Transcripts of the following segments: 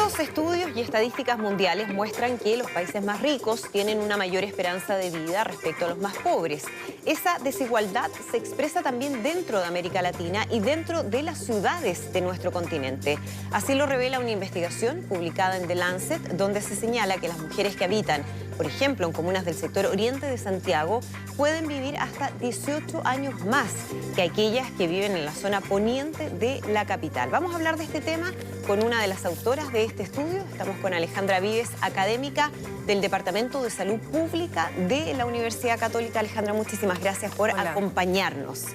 Nuevos estudios y estadísticas mundiales muestran que los países más ricos tienen una mayor esperanza de vida respecto a los más pobres. Esa desigualdad se expresa también dentro de América Latina y dentro de las ciudades de nuestro continente. Así lo revela una investigación publicada en The Lancet, donde se señala que las mujeres que habitan, por ejemplo, en comunas del sector oriente de Santiago, pueden vivir hasta 18 años más que aquellas que viven en la zona poniente de la capital. Vamos a hablar de este tema con una de las autoras de este estudio. Estamos con Alejandra Vives, académica del Departamento de Salud Pública de la Universidad Católica. Alejandra, muchísimas gracias por acompañarnos.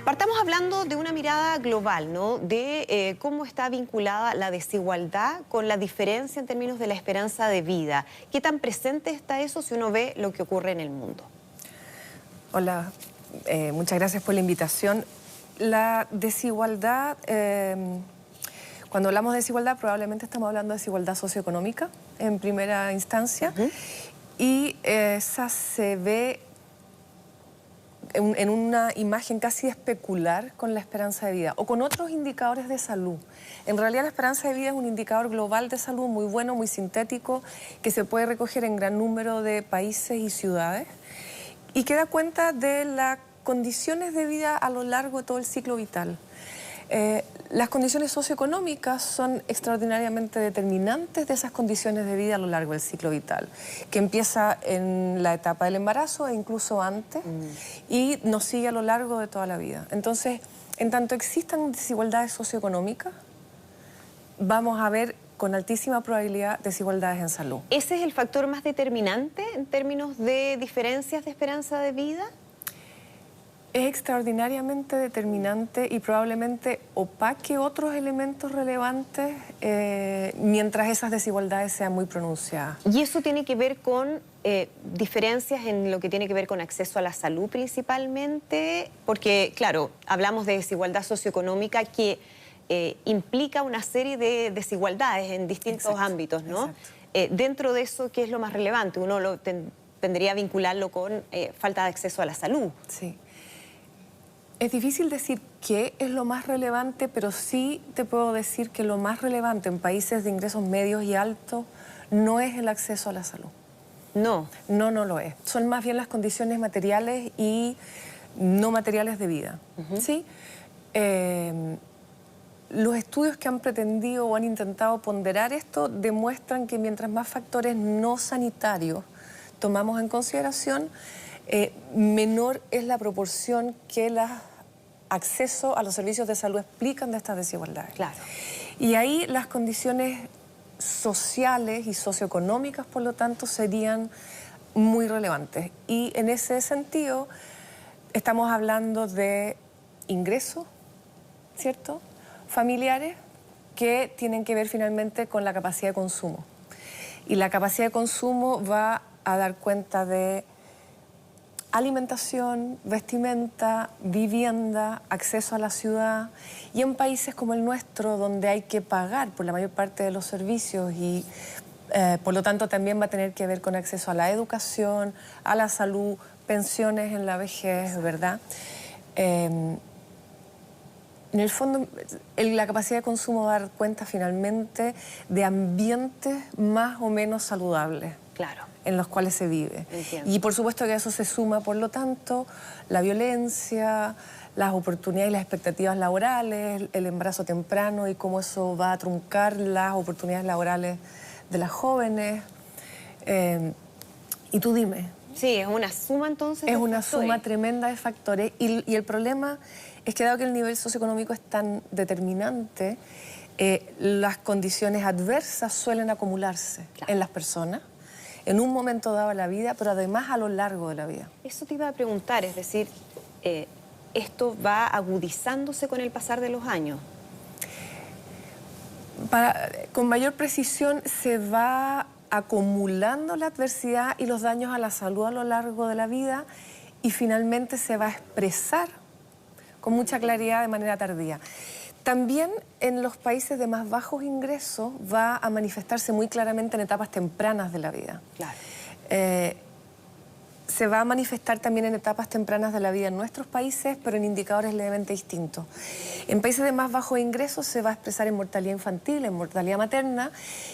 Partamos hablando de una mirada global, ¿no? De cómo está vinculada la desigualdad con la diferencia en términos de la esperanza de vida. ¿Qué tan presente está eso si uno ve lo que ocurre en el mundo? Hola, muchas gracias por la invitación. La desigualdad, cuando hablamos de desigualdad, probablemente estamos hablando de desigualdad socioeconómica en primera instancia, y esa se ve en una imagen casi especular con la esperanza de vida o con otros indicadores de salud. En realidad la esperanza de vida es un indicador global de salud muy bueno, muy sintético, que se puede recoger en gran número de países y ciudades y que da cuenta de las condiciones de vida a lo largo de todo el ciclo vital. Las condiciones socioeconómicas son extraordinariamente determinantes de esas condiciones de vida a lo largo del ciclo vital, que empieza en la etapa del embarazo e incluso antes y nos sigue a lo largo de toda la vida. Entonces, en tanto existan desigualdades socioeconómicas, vamos a ver con altísima probabilidad desigualdades en salud. ¿Ese es el factor más determinante en términos de diferencias de esperanza de vida? Es extraordinariamente determinante y probablemente opaque otros elementos relevantes mientras esas desigualdades sean muy pronunciadas. ¿Y eso tiene que ver con diferencias en lo que tiene que ver con acceso a la salud principalmente? Porque, claro, hablamos de desigualdad socioeconómica que implica una serie de desigualdades en distintos ámbitos, ¿no? Dentro de eso, ¿qué es lo más relevante? Uno tendría a vincularlo con falta de acceso a la salud. Sí. Es difícil decir qué es lo más relevante, pero sí te puedo decir que lo más relevante en países de ingresos medios y altos no es el acceso a la salud. No. No lo es. Son más bien las condiciones materiales y no materiales de vida. ¿Sí? Los estudios que han pretendido o han intentado ponderar esto demuestran que mientras más factores no sanitarios tomamos en consideración, menor es la proporción que el acceso a los servicios de salud explican de estas desigualdades. Claro. Y ahí las condiciones sociales y socioeconómicas, por lo tanto, serían muy relevantes. Y en ese sentido, estamos hablando de ingresos, ¿cierto?, familiares que tienen que ver finalmente con la capacidad de consumo. Y la capacidad de consumo va a dar cuenta de alimentación, vestimenta, vivienda, acceso a la ciudad, y en países como el nuestro, donde hay que pagar por la mayor parte de los servicios y por lo tanto también va a tener que ver con acceso a la educación, a la salud, pensiones en la vejez, ¿verdad? En el fondo, la capacidad de consumo va a dar cuenta finalmente de ambientes más o menos saludables. Claro. En los cuales se vive. Entiendo. Y por supuesto que a eso se suma, por lo tanto, la violencia, las oportunidades y las expectativas laborales, el embarazo temprano y cómo eso va a truncar las oportunidades laborales de las jóvenes. Y tú dime. Sí, es una suma entonces. Es una suma tremenda de factores y el problema es que dado que el nivel socioeconómico es tan determinante, las condiciones adversas suelen acumularse en las personas en un momento dado de la vida, pero además a lo largo de la vida. Eso te iba a preguntar, es decir, ¿esto va agudizándose con el pasar de los años? Con mayor precisión se va acumulando la adversidad y los daños a la salud a lo largo de la vida y finalmente se va a expresar con mucha claridad de manera tardía. También en los países de más bajos ingresos va a manifestarse muy claramente en etapas tempranas de la vida. Claro. se va a manifestar también en etapas tempranas de la vida en nuestros países, pero en indicadores levemente distintos. En países de más bajos ingresos se va a expresar en mortalidad infantil, en mortalidad materna,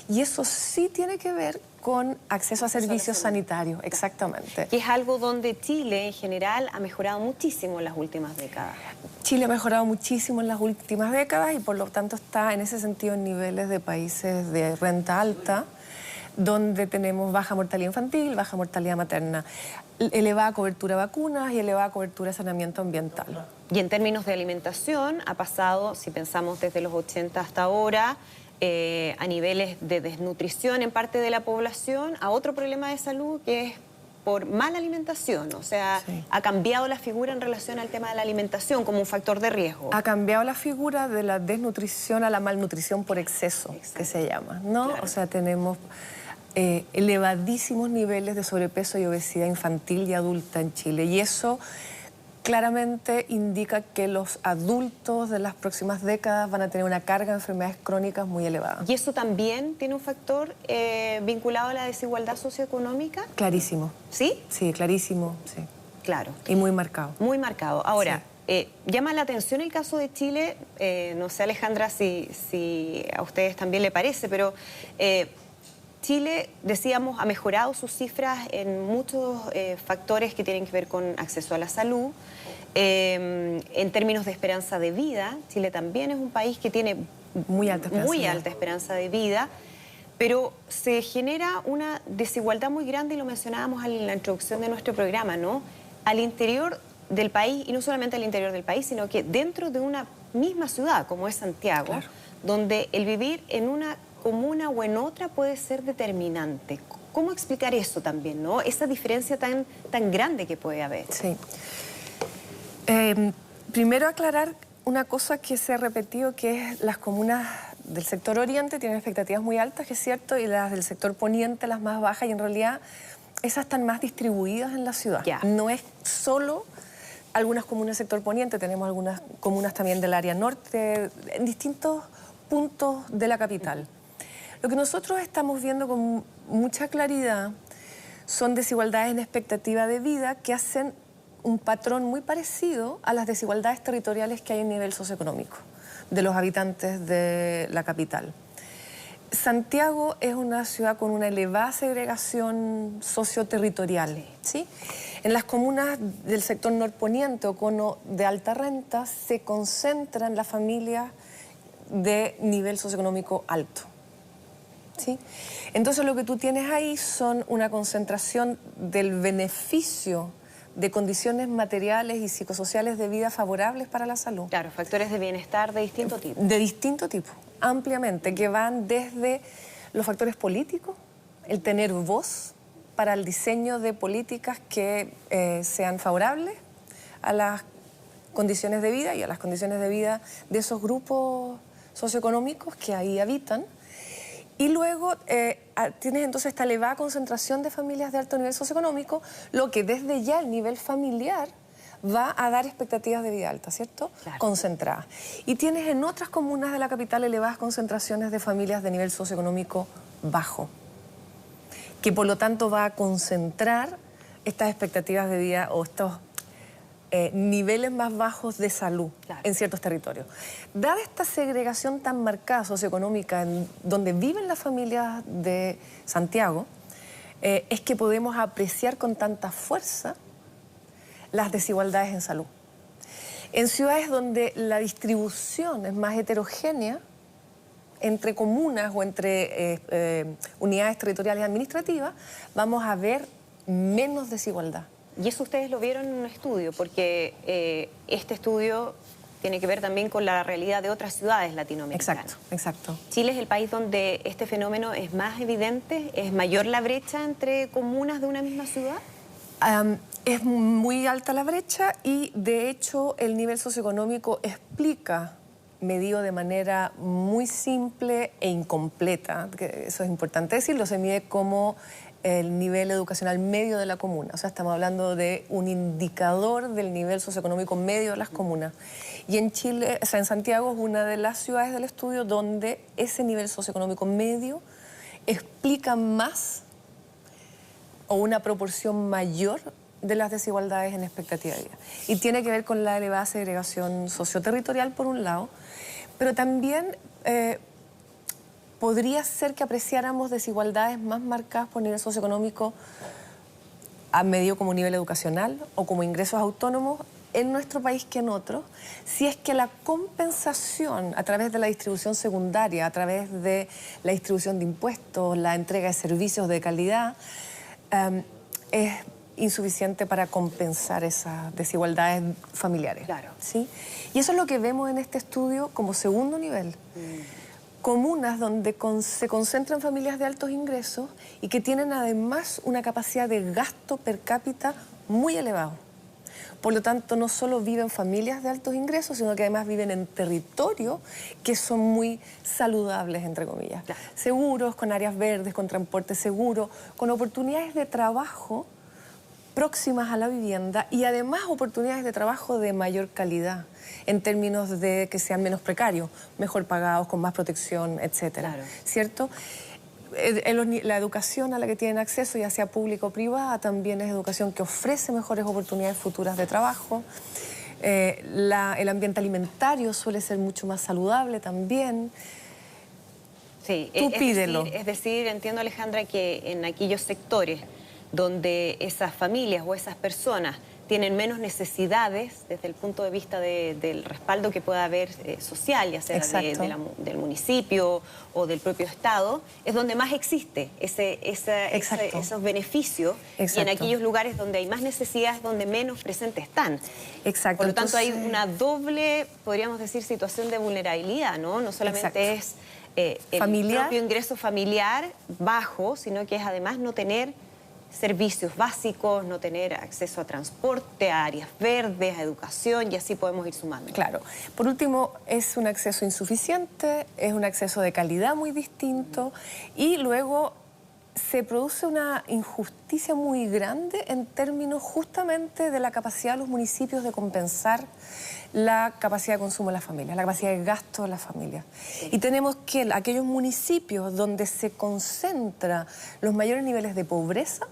y eso sí tiene que ver con acceso a servicios sanitarios, exactamente. Que es algo donde Chile en general ha mejorado muchísimo en las últimas décadas. Chile ha mejorado muchísimo en las últimas décadas y por lo tanto está en ese sentido en niveles de países de renta alta, donde tenemos baja mortalidad infantil, baja mortalidad materna, elevada cobertura de vacunas y elevada cobertura de saneamiento ambiental. Y en términos de alimentación ha pasado, si pensamos desde los 80 hasta ahora, a niveles de desnutrición en parte de la población, a otro problema de salud que es por mala alimentación. O sea, sí, ha cambiado la figura en relación al tema de la alimentación como un factor de riesgo. Ha cambiado la figura de la desnutrición a la malnutrición por exceso, exacto, que se llama, ¿no? Claro. O sea, tenemos elevadísimos niveles de sobrepeso y obesidad infantil y adulta en Chile. Y eso claramente indica que los adultos de las próximas décadas van a tener una carga de enfermedades crónicas muy elevada. ¿Y eso también tiene un factor vinculado a la desigualdad socioeconómica? Clarísimo. ¿Sí? Sí, clarísimo, sí. Claro. Y muy marcado. Muy marcado. Ahora, sí, llama la atención el caso de Chile, no sé, Alejandra, si a ustedes también le parece, pero Chile, decíamos, ha mejorado sus cifras en muchos factores que tienen que ver con acceso a la salud. En términos de esperanza de vida, Chile también es un país que tiene muy alta esperanza de vida, pero se genera una desigualdad muy grande, y lo mencionábamos en la introducción de nuestro programa, ¿no? Al interior del país, y no solamente al interior del país, sino que dentro de una misma ciudad, como es Santiago, claro, donde el vivir en una comuna o en otra puede ser determinante. ¿Cómo explicar eso también, no? Esa diferencia tan grande que puede haber. Sí. Primero aclarar una cosa que se ha repetido, que es las comunas del sector oriente tienen expectativas muy altas, que es cierto, y las del sector poniente las más bajas, y en realidad esas están más distribuidas en la ciudad. Ya. No es solo algunas comunas del sector poniente, tenemos algunas comunas también del área norte, en distintos puntos de la capital. Lo que nosotros estamos viendo con mucha claridad son desigualdades en expectativa de vida que hacen un patrón muy parecido a las desigualdades territoriales que hay en nivel socioeconómico de los habitantes de la capital. Santiago es una ciudad con una elevada segregación socioterritorial, ¿sí? En las comunas del sector norponiente o cono de alta renta se concentran las familias de nivel socioeconómico alto, ¿sí? Entonces lo que tú tienes ahí son una concentración del beneficio de condiciones materiales y psicosociales de vida favorables para la salud. Claro, factores de bienestar de distinto tipo. De distinto tipo, ampliamente, que van desde los factores políticos, el tener voz para el diseño de políticas que sean favorables a las condiciones de vida y a las condiciones de vida de esos grupos socioeconómicos que ahí habitan. Y luego tienes entonces esta elevada concentración de familias de alto nivel socioeconómico, lo que desde ya el nivel familiar va a dar expectativas de vida alta, ¿cierto? Claro. Concentradas. Y tienes en otras comunas de la capital elevadas concentraciones de familias de nivel socioeconómico bajo, que por lo tanto va a concentrar estas expectativas de vida o estos niveles más bajos de salud, claro, en ciertos territorios. Dada esta segregación tan marcada socioeconómica en donde viven las familias de Santiago, es que podemos apreciar con tanta fuerza las desigualdades en salud. En ciudades donde la distribución es más heterogénea, entre comunas o entre unidades territoriales administrativas, vamos a ver menos desigualdad. Y eso ustedes lo vieron en un estudio, porque este estudio tiene que ver también con la realidad de otras ciudades latinoamericanas. Exacto, exacto. ¿Chile es el país donde este fenómeno es más evidente? ¿Es mayor la brecha entre comunas de una misma ciudad? Es muy alta la brecha y, de hecho, el nivel socioeconómico explica, medido de manera muy simple e incompleta, que eso es importante decirlo, se mide como el nivel educacional medio de la comuna. O sea, estamos hablando de un indicador del nivel socioeconómico medio de las comunas. Y en Chile, o sea, en Santiago es una de las ciudades del estudio donde ese nivel socioeconómico medio explica más o una proporción mayor de las desigualdades en expectativa de vida. Y tiene que ver con la elevada segregación socioterritorial, por un lado, pero también podría ser que apreciáramos desigualdades más marcadas por nivel socioeconómico a medio como nivel educacional o como ingresos autónomos en nuestro país que en otros, si es que la compensación a través de la distribución secundaria, a través de la distribución de impuestos, la entrega de servicios de calidad, es insuficiente para compensar esas desigualdades familiares. Claro. ¿Sí? Y eso es lo que vemos en este estudio como segundo nivel. Comunas donde se concentran familias de altos ingresos y que tienen además una capacidad de gasto per cápita muy elevado. Por lo tanto, no solo viven familias de altos ingresos, sino que además viven en territorios que son muy saludables, entre comillas. Claro. Seguros, con áreas verdes, con transporte seguro, con oportunidades de trabajo próximas a la vivienda y además oportunidades de trabajo de mayor calidad en términos de que sean menos precarios, mejor pagados, con más protección, etcétera. Claro. ¿Cierto? La educación a la que tienen acceso, ya sea pública o privada, también es educación que ofrece mejores oportunidades futuras de trabajo. El ambiente alimentario suele ser mucho más saludable también. Sí, tú pídelo. Es decir, entiendo, Alejandra, que en aquellos sectores donde esas familias o esas personas tienen menos necesidades desde el punto de vista del respaldo que pueda haber social, ya sea del municipio o del propio Estado, es donde más existe esos beneficios. Exacto. Y en aquellos lugares donde hay más necesidades, donde menos presentes están. Exacto. Por lo tanto, hay una doble, podríamos decir, situación de vulnerabilidad, ¿no? No solamente es el propio ingreso familiar bajo, sino que es además no tener servicios básicos, no tener acceso a transporte, a áreas verdes, a educación, y así podemos ir sumando. Claro. Por último, es un acceso insuficiente, es un acceso de calidad muy distinto, y luego se produce una injusticia muy grande en términos justamente de la capacidad de los municipios de compensar la capacidad de consumo de las familias, la capacidad de gasto de las familias. Sí. Y tenemos que aquellos municipios donde se concentran los mayores niveles de pobreza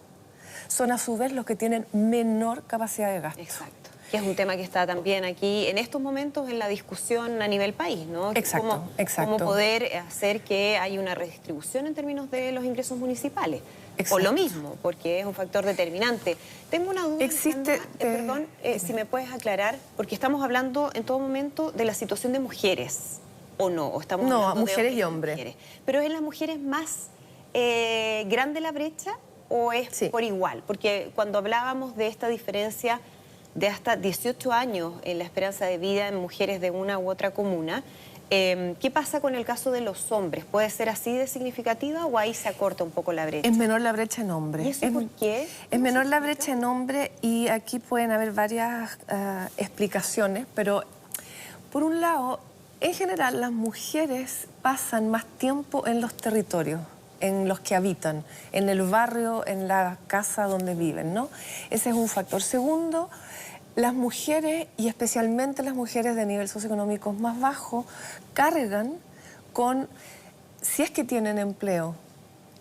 son a su vez los que tienen menor capacidad de gasto. Exacto. Que es un tema que está también aquí en estos momentos en la discusión a nivel país, ¿no? Exacto, exacto. Cómo poder hacer que haya una redistribución en términos de los ingresos municipales. Exacto. O lo mismo, porque es un factor determinante. Tengo una duda, existe, perdón, si me puedes aclarar, porque estamos hablando en todo momento de la situación de mujeres, ¿o no? ¿O estamos hablando mujeres de y hombres. Mujeres. ¿Pero es en las mujeres más grande la brecha o es por igual? Porque cuando hablábamos de esta diferencia de hasta 18 años en la esperanza de vida en mujeres de una u otra comuna, ¿qué pasa con el caso de los hombres? ¿Puede ser así de significativa o ahí se acorta un poco la brecha? Es menor la brecha en hombres. ¿Y eso por qué? Es menor la brecha en hombres y aquí pueden haber varias explicaciones, pero por un lado, en general las mujeres pasan más tiempo en los territorios en los que habitan, en el barrio, en la casa donde viven, ¿no? Ese es un factor. Segundo, las mujeres, y especialmente las mujeres de nivel socioeconómico más bajo, cargan con, si es que tienen empleo,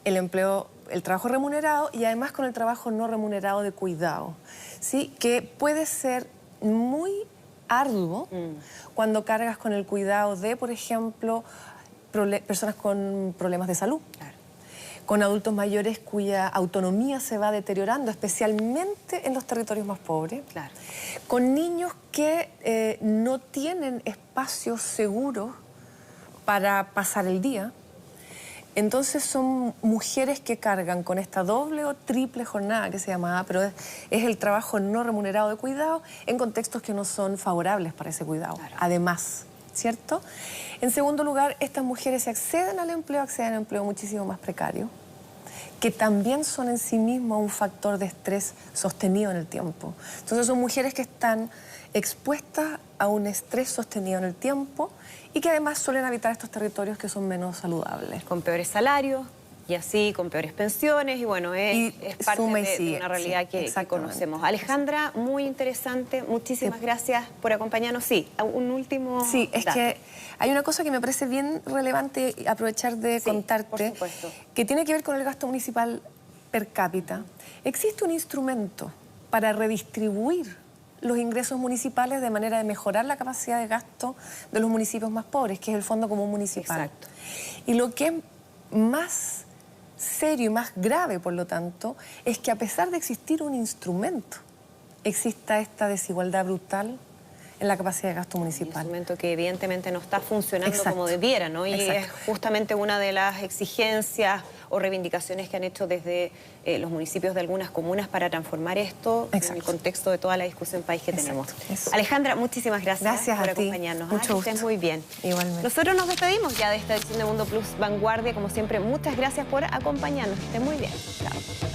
el trabajo remunerado y además con el trabajo no remunerado de cuidado, ¿sí? Que puede ser muy arduo cuando cargas con el cuidado de, por ejemplo, personas con problemas de salud. Claro. Con adultos mayores cuya autonomía se va deteriorando, especialmente en los territorios más pobres. Claro. Con niños que no tienen espacios seguros para pasar el día. Entonces son mujeres que cargan con esta doble o triple jornada que se llamaba, pero es el trabajo no remunerado de cuidado en contextos que no son favorables para ese cuidado. Claro. Además, ¿cierto? En segundo lugar, estas mujeres, si acceden al empleo muchísimo más precario, que también son en sí mismos un factor de estrés sostenido en el tiempo. Entonces son mujeres que están expuestas a un estrés sostenido en el tiempo y que además suelen habitar estos territorios que son menos saludables. Con peores salarios y así con peores pensiones y bueno, es parte de una realidad que conocemos. Alejandra, muy interesante, muchísimas gracias por acompañarnos. Sí, un último es dato. Que hay una cosa que me parece bien relevante aprovechar de contarte, por supuesto, que tiene que ver con el gasto municipal per cápita. Existe un instrumento para redistribuir los ingresos municipales de manera de mejorar la capacidad de gasto de los municipios más pobres, que es el Fondo Común Municipal. Exacto. Y lo que es más serio y más grave, por lo tanto, es que a pesar de existir un instrumento, exista esta desigualdad brutal en la capacidad de gasto municipal. Un instrumento que evidentemente no está funcionando Exacto. como debiera, ¿no? Y Exacto. es justamente una de las exigencias o reivindicaciones que han hecho desde los municipios de algunas comunas para transformar esto Exacto. en el contexto de toda la discusión país que tenemos. Eso. Alejandra, muchísimas gracias por a ti. acompañarnos. Mucho Que estés gusto. muy bien. Igualmente. Nosotros nos despedimos ya de esta edición de Mundo Plus Vanguardia. Como siempre, muchas gracias por acompañarnos. Que estén muy bien. Chao.